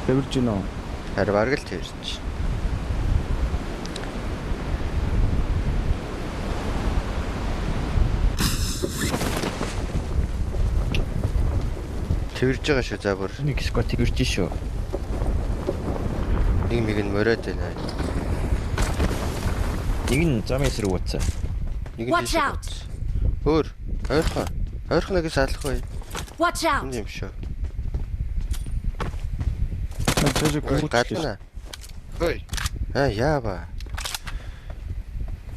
Тэрж гинэ үү? Харин бараг л тэрч. Тэрж байгаа шүү за бүр. Нэг сквад тэрж шүү. Нэг нь мороод байна. Нэг нь замын эсрэг уцаа. Нэг нь тийш. Өөр ойрхон. Ойрхоныг салахгүй. Watch out. юм шүү. Тэжиг Гадна. Ой. Яава.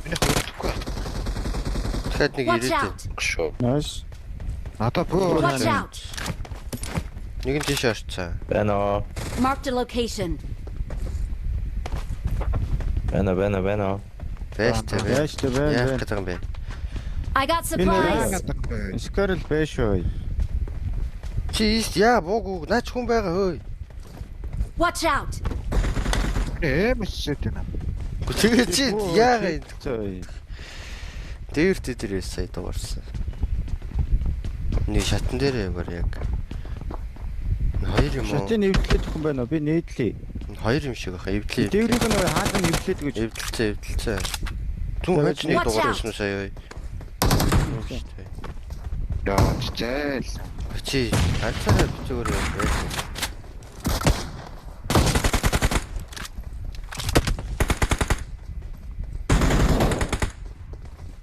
Миний хөдлөхгүй. Тэгэхэд нэг Watch ирээд. out. Шүү. Nice. Надад бөө. Watch out. Нэг нь тийш орцсон. Бэно. Marked a location. Бэно. Бэст бэ. Яах гэдэг юм бэ? I got supplies. Скорл бэшөө. Чи ийст яа бууг наач хүн байгаа хөөе. Watch out. Мэсэт юм. Тэгээ чи яагаад Зөө. дээр дээрээс сая дуурсан. Нэг шатан дээр яваар яг. Хоёр юм уу? Шатын эвдлээд хүн байна уу? Би нээдлээ. Хоёр юм шиг баха. Эвдлээ. Дээрийг нь хаалган эвдлээд гэж. Эвдэлцээ. Түн хаж нэг дуурсан сая. Яа, чээл. Чи альцаараа бичгээр байсан.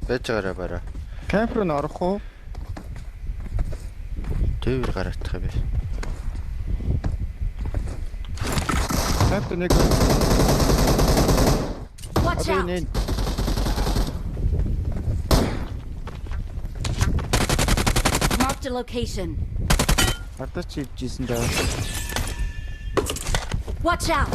Бэжээрээ бараа. Камп руу орох уу? Төвөр гараадах юм байна. Камп нэг. Watch out. Marked a location. Ардаа чи ивжсэн даа. Watch out.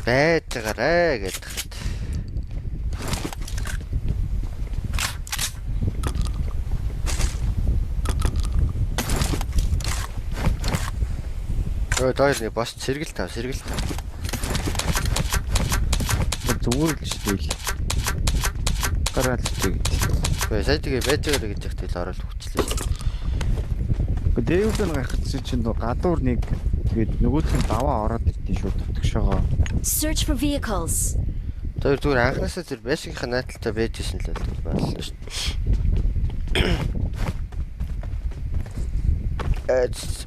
Бэжээрээ гэдэг. Доор нэг бос сэргэл тав. Зүгээр л шүү дээ. Гараал чиг. Сая тэгээ бэжээрээ гэж ихтэй л орол хүчлээ шүү. Дэвдэн гарахсан чинь гадуур нэг тэгээд нөгөөх нь даваа ороод ирдээ шүү тутагшоогоо. Search for vehicles. Тэр зүгээр анхнаасаа тэр бэшигийнх нааталтай байжсэн л байлаа шүү.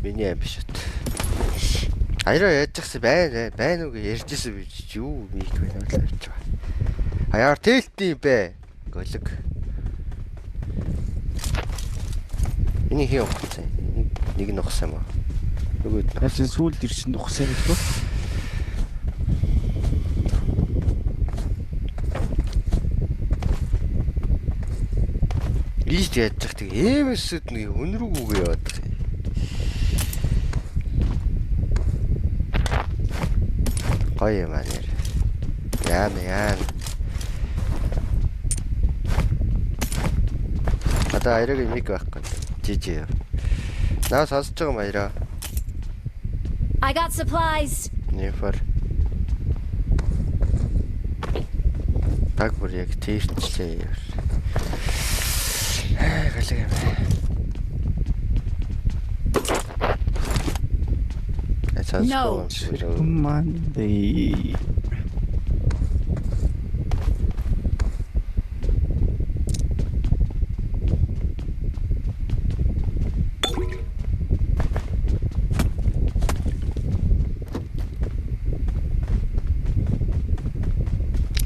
Миний юм биш үү. Аяра яажчихсан байна уу гэж ярьжсэн би юу мийг байна л авч байгаа. Аяар тэлтний бэ. Голог. Энийг хий ухсан. Нэг нь ухсан юм аа. Нөгөөд нь. Яасан сүулд ирсэн ухсан юм шүү. Ийст яажчих тэг ээвэсэд нэг өнрүүгүйгээ яваад байгаа. Гоё юм аа нэр. Яа. Одоо аярагийн миг байхгүй. Жижиг. Наа сонсож байгаа юм аяра. I got supplies. Нефер. Так бүр яг тэрчлээ. Галаг юм. No. Monday.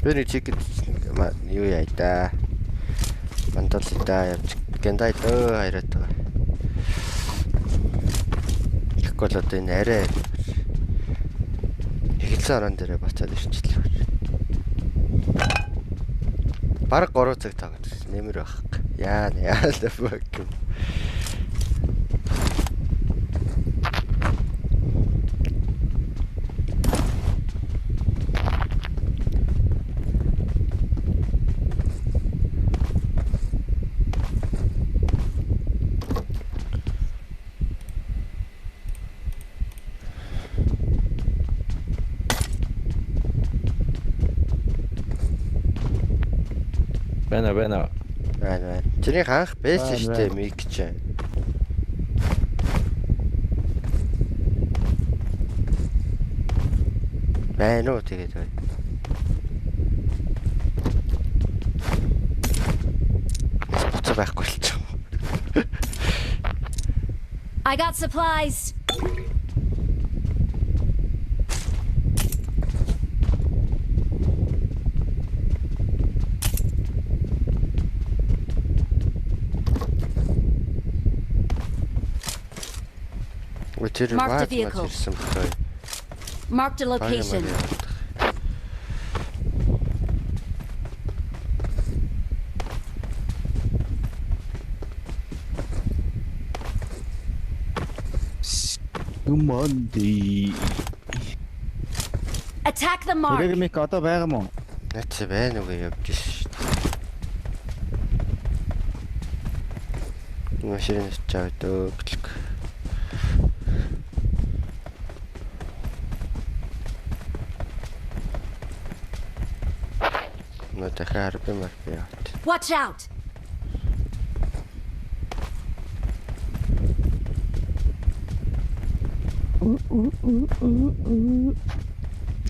Бэний чигэд юу яа да. Мандалда явж гэндай дөө хайраад байгаа. Тэгэхгүй л одоо энэ арай эхэлсэн орон дээрээ бацаад ирчихлээ. Бараг 3 цаг тагд нэмэр байх. Яа л баг. Бэна. Байна. Тэрийг анх байсан шүү дээ миг ч. Байна уу тэгээд бай. Буцаа байхгүй л ч. I got supplies. Өчигдөр Mark the ваад vehicle. ирсэн бохоо. Marked a location. Юманди. Attack the mark. Тэрэг мик одоо байгаа мó? Наач байна уу гэж явж шít. Машин чавд өглөг. Дахиад бимэр яат. Watch out.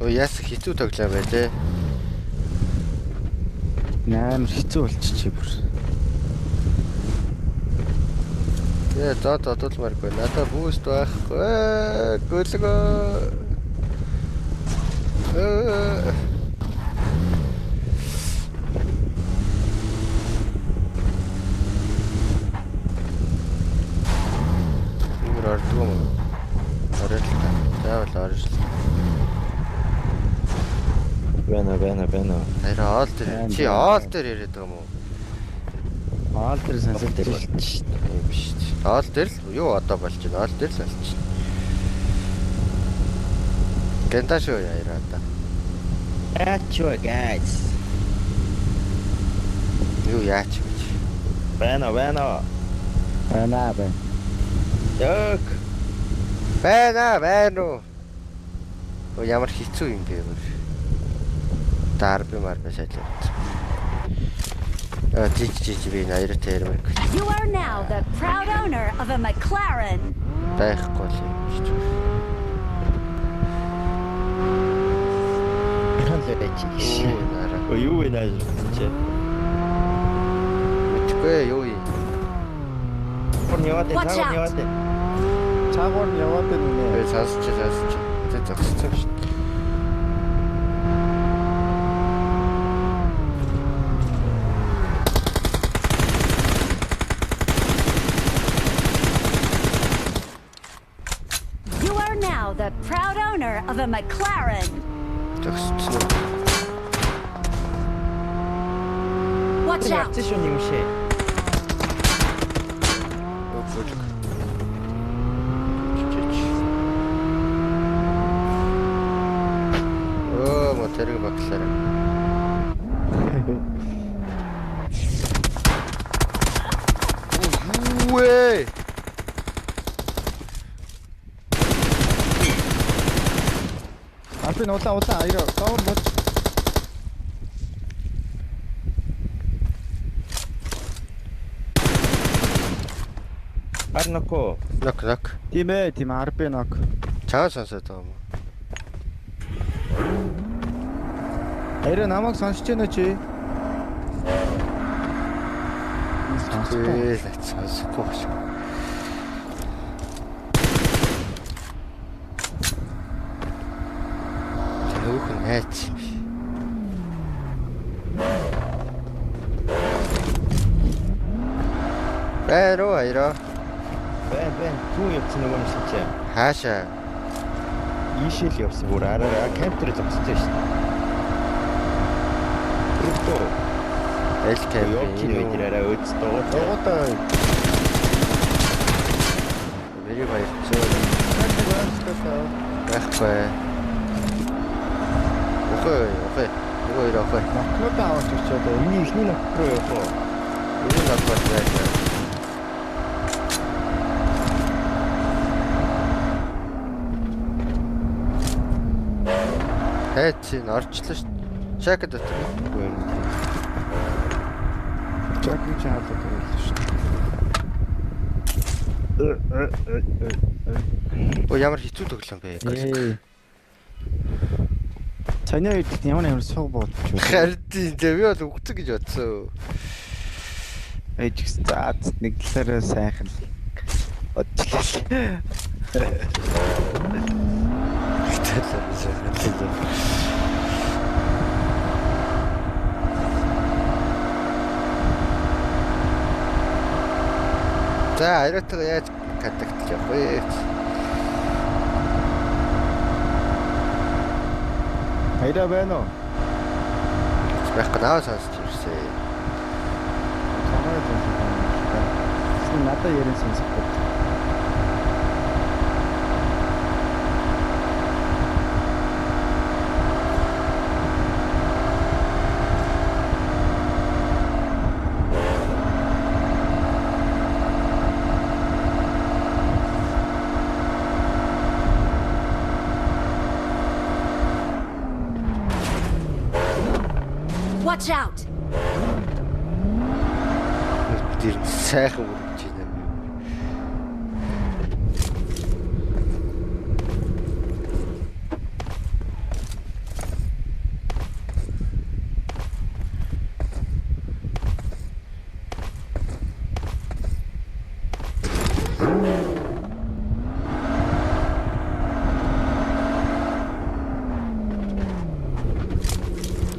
Оо яс хитүү тоглоо бай тээ. Амар хэцүү болчихчих бүр. Яа додолмаргүй. Надад бүүст байхгүй. Гөлгөө. Ордгоо. Оролцоо. Заавал орж. Бэна. Хараа оол дээр чи оол дээр яриад байгаа юм уу? Аал дээр сонсоод ирж Юм биш. Оол дээр л юу одоо болж байна? Оол дээр л болж байна. Гэнтаа шүү яараа та. Ачуу guys. Юу яач гэж. Бэна. Ёк. Байна уу? Оо ямар хэцүү юм бэ? Дарби марбай шалаад. Жиж би наяр тэрмэг. You are now the proud owner of a McLaren. Байхгүй л юм шүү дээ. Оо, нара. Юу вэ наа чи? Мэдгүй юу юм. Watch out. Цаагуур нь яваад байна Би нэ. сонсч. Тэ зогссон шүү дээ. You are now the proud owner of a McLaren. Зогссон. Watch out. Шүү юм шээ. Тэрэг баглаарай. Үгүй. Арпин улаан аяа тав бод. Арнако. Нок. Тийм арпин нок. Чаа сонсоод байгаа юм уу? Аяа намайг сонсож байна чи? Сонсохгүй шүү. Хөөхөн хайц. Бэрөө аяа. Бэн зүүн явсан нөгөө юм шиг чи. Хаашаа. Ийшэл явсан бүр араа кампер зогсчихсон шүү. Рүтөө. Элкэм. Ёки мэдрээрээ өцтөө. Тоготой. Бэрээ баярцаа. Байхгүй. Окей. Нөгөө ирээ окей. Нокнод аваад очоод энэ ихний нок руу яваа. Энэ надад байна. Хайц ин орчлоо шүү. Чакад өтгөө. Чакны чаалаад байлаа шүү. Оо ямар хэцүү тоглоом бэ? Ээ. Таны үед ямар сууг бодож байна. Харин тийм би бол үгцэг гэж бодсон. Ээж заад нэг талаараа сайхан бодлоо. За ариутга яаж контактж явах вэ? Хайда байна уу? Байх гэнаа сонсч ирсэн. Чамайг сонсох. Надад ярин сонсох. Watch out! Тэр сайхан үргэлж байна.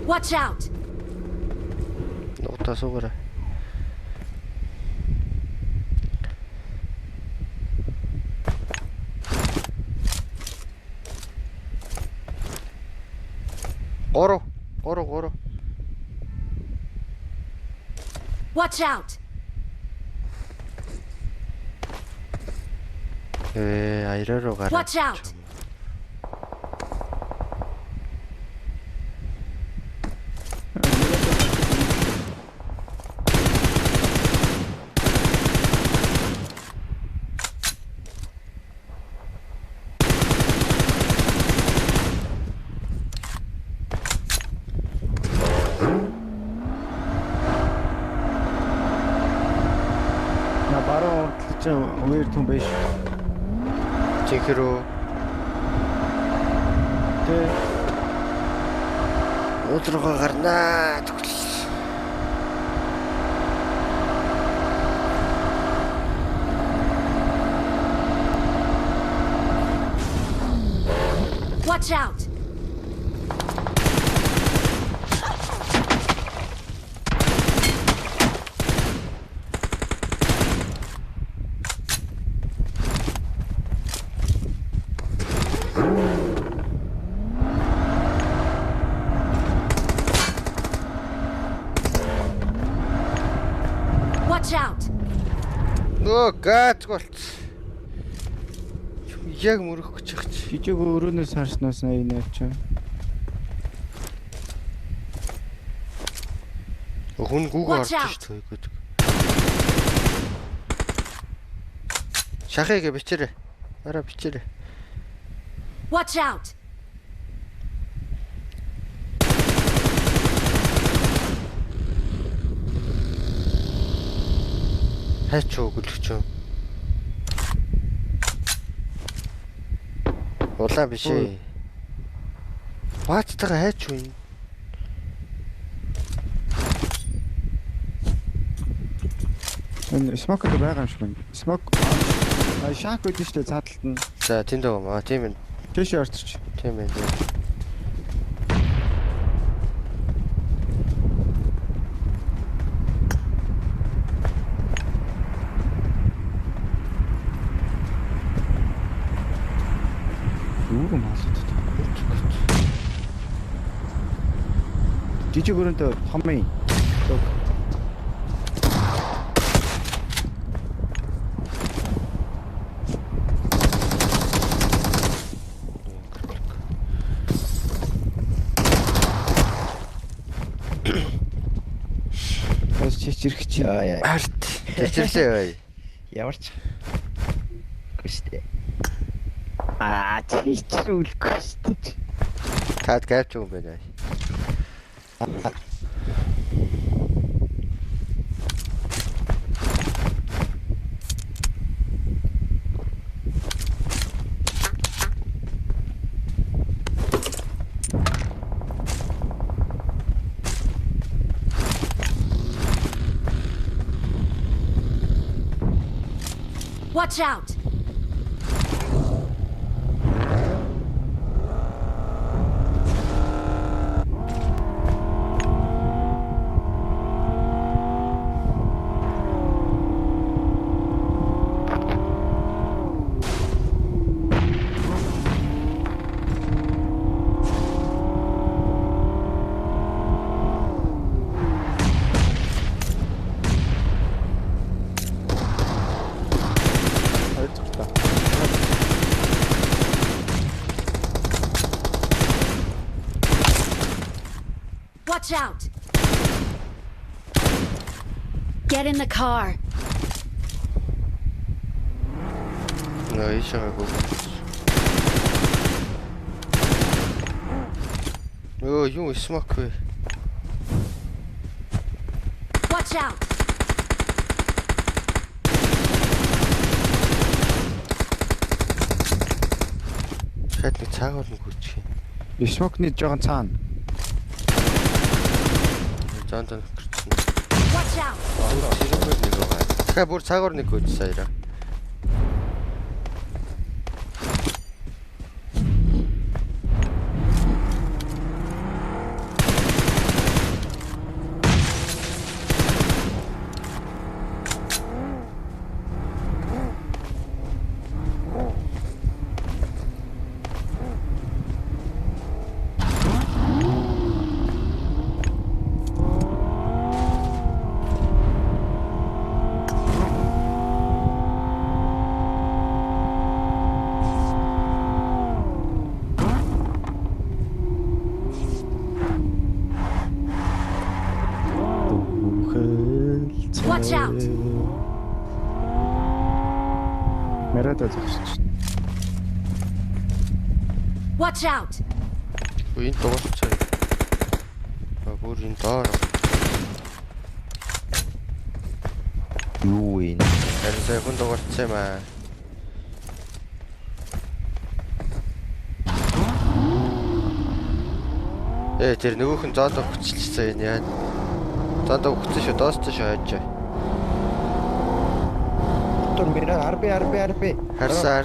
Watch out! Нутаа суугаарай. Гурав. Watch out! Аяраа руу гараа. Watch out! На баруун урд хоёр түн биш. Чекэрөө. Тэ Өдрөгөө гарнаа. Watch out! Watch out! Нөө газ болт. Яг мөрөх гэж байгаа чи. жижиг өрөөнөөс харснаас энэ явчих. Хүн гүүгээ орж Watch out. шүү дээ. Шахыг бичээрэй. Араа бичээрэй. Watch out! Хайч уу гөлөгч үү? Улаан биш ээ. Баацтайгаа хайч уу энэ? Энэ смок байгаа юм шиг байна. Смок шаак үүдэн штэ цааталт нь. За тэнд байгаа маа. Тийм ээ. Тэшээ орчирч. Тийм ээ. Юу юм асууд. Жижиг өрөөнтэй хомын. Бас чичирх чи. Арт. Тэчирлээ бай. Ямар ч. Гүштэй. Чичрүүлэхгүй штэ. Таад гайвч юм байна. Watch out! Хоёр дахь та. Watch out! Get in the car. Нөө ишээгүй. Өө юу смок вэ? Watch out! Шат нэг цаагаар нь гүйчих юм. Бишмокны жоохон цаана. Жонтон гэрчсэн. Watch out! Сэрэмбэр нэг байгаа. Тэгэхээр бүр цаагаар нэг гүйч саяра. Watch out! Мерэдэ зогсож. Watch out! Үин дуусчихсан. Бүр энэ доор. Юу вэ? Харин сая хүн дуусчихсан юм аа. Тэр нөгөөх нь зоодоо хүчлээ энэ яа. Зоодоо хүчсэн шүү, доосч шүү хайж. Тур мира арби. Харсан.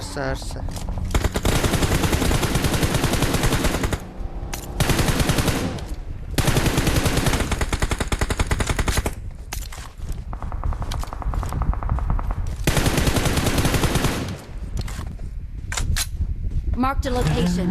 Marked a location.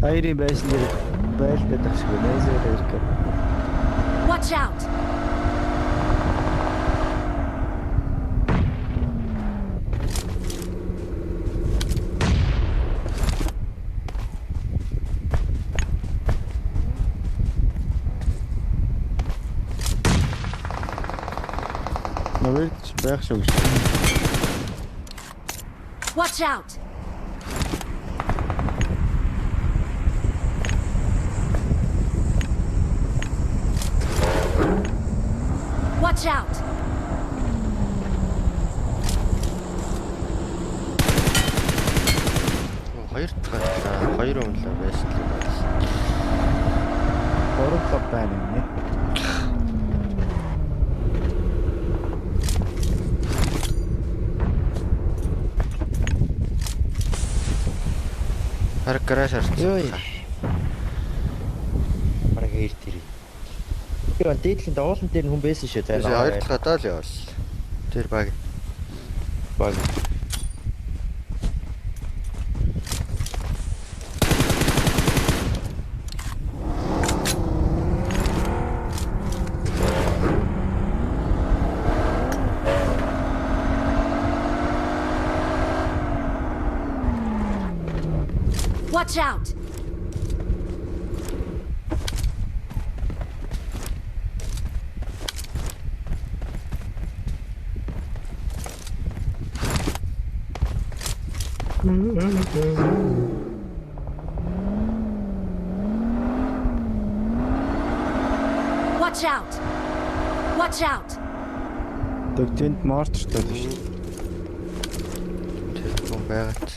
Айрын байсан дээр байлдаад ахшгүй нээсээр ирэх. Watch out! Навэрч байх шүү. Watch out! Watch out! Хоёр дахь хоёр өмнө байсан юм байна. Гурав лав байна юм нэ. Хараг гараж харсан. Йой. Бараг эрт ирээ. Яа, дээдлийн дагуулан дээр хүн байсан шүү Тэр тайлаа. хоёр дахь хадаа л явал. Тэр баг. Баг. Watch out! Watch out! Watch out! Тэг тэнд морчтой л шүү. Тэр хүн байгаад.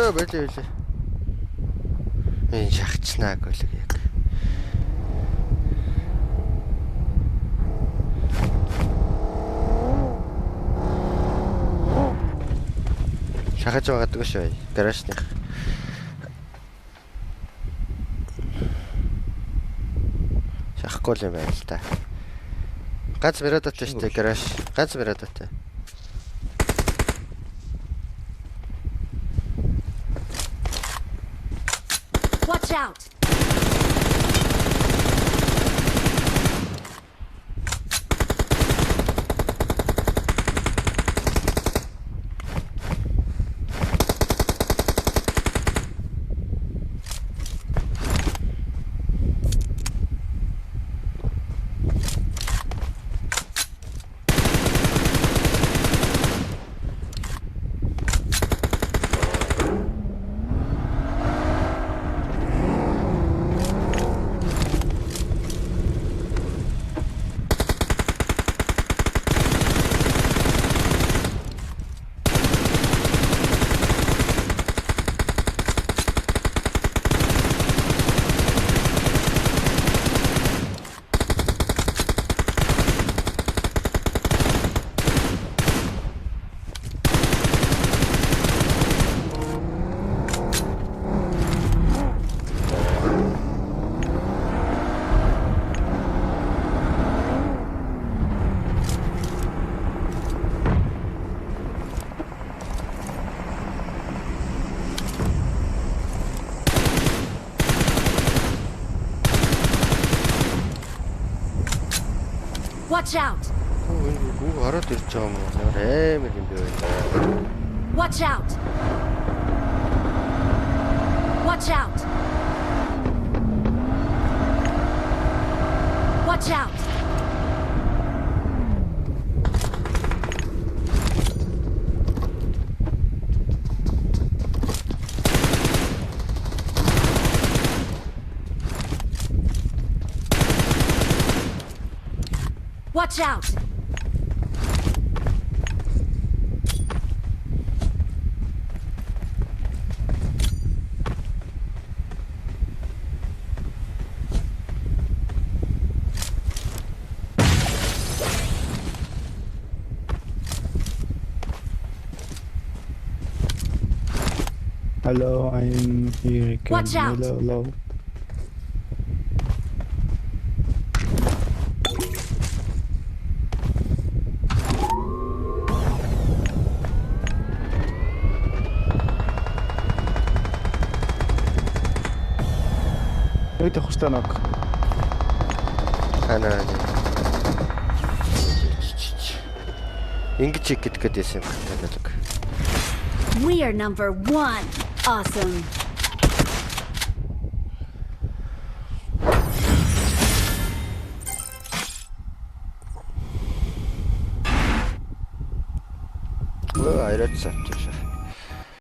Өө болоо. Энэ шахацнаа гөлөг яг. Шахаж байгадаг шүү. Гаражных. Шахахгүй юм байна л та. Ганц мирадаатай шүү дээ гараж. Ганц мирадаатай. Watch out! Watch out! Гүү ороод ирж байгаа юм уу? Амар юм бэ. Watch out! Watch out! Watch out! Watch out! Hello, I'm here. Watch out. Hello. Ой тохстой нэг. Ханаа. Ингэж гэдэг гэсэн юм байна. We are number 1. Awesome. Өө айраач савч.